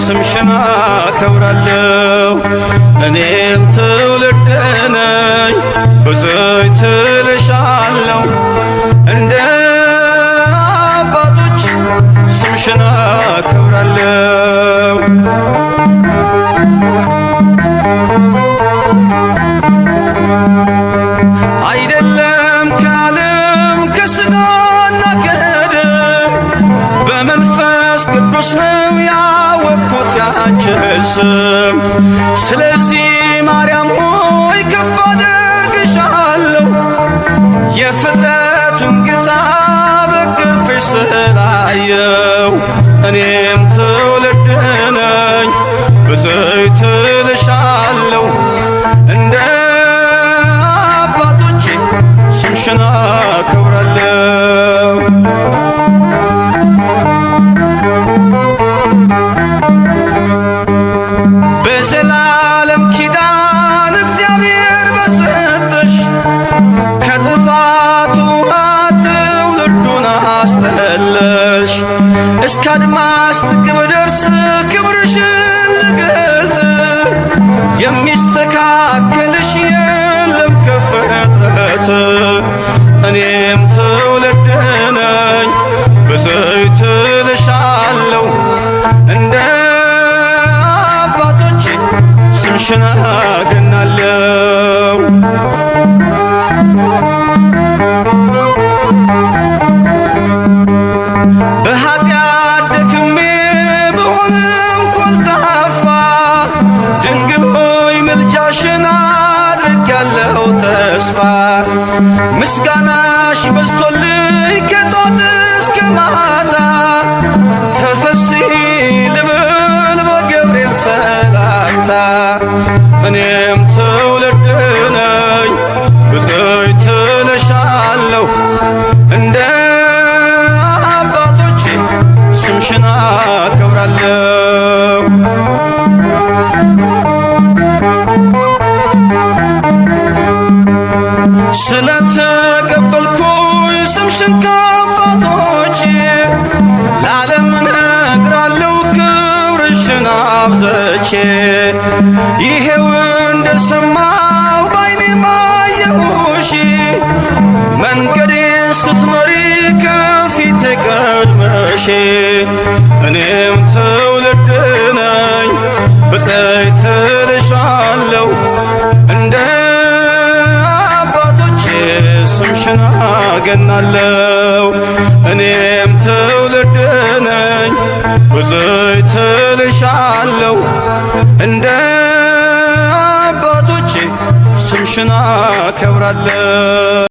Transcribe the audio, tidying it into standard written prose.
ስምሽን አከብራለሁ። እኔም ትውልድ ነኝ ብዙዎች እልሻለሁ እንደ አባቶች ስምሽን አከብራለሁ። አይደለም ከዓለም ከሥጋና ከደም በመንፈስ ቅዱስ ነው ያወቅሁት ያንቺን ስም። ስለዚህ ማርያም ሆይ ከፍ አደርግሻለሁ የፍጥረቱን ጌታ በክንፍሽ ስላየው። እኔም ትውልድ ነኝ ብዙዎች እልሻለሁ እንደ አባቶቼ ስምሽን አከብራለሁ። በዘላለም ኪዳን እግዚአብሔር በሰጠሽ ከጥፋት ውሃ ትውልዱን አስጠለሽ። እስከ አድማስ ጥግ ብደርስ ክብርሽን ልገልጥ የሚስተካከልሽ የለም ከፍጥረት። እኔም ትውልድ ነኝ ብዙዎች እልሻለሁ እንደ አባቶቼ ስምሽን አገናለሁ። በኃጢአት ደክሜ ብሆንም ኮልታፋ ድንግል ሆይ ምልጃሽን አድርጌያለሁ ተስፋ። ምስጋናሽ በዝቶልኝ ከጧት እስከ ማታ ተፈሥሒ ልብል በገብርኤል ሰላምታ። እኔም ትውልድ ነኝ ብዙዎች እልሻለሁ እንደ አባቶቼ ስምሽን አከብራለሁ። ስለተቀበልኩኝ ስምሽን ከአባቶቼ ለዓለም እነግራለሁ ክብርሽን አብዝቼ። ይሄው እንደሰማሁ ባይኔ አየሁሽ መንገዴን ስትመሪ ከፊቴ ቀድመሽ። እኔም ትውልድ ነኝ ብፅዕት እልሻለሁ እንደ አባቶቼ ስምሽን አገናለሁ። እኔም ትውልድ ነኝ ብዙዎች እልሻለሁ እንደ አባቶቼ ስምሽን አከብራለሁ።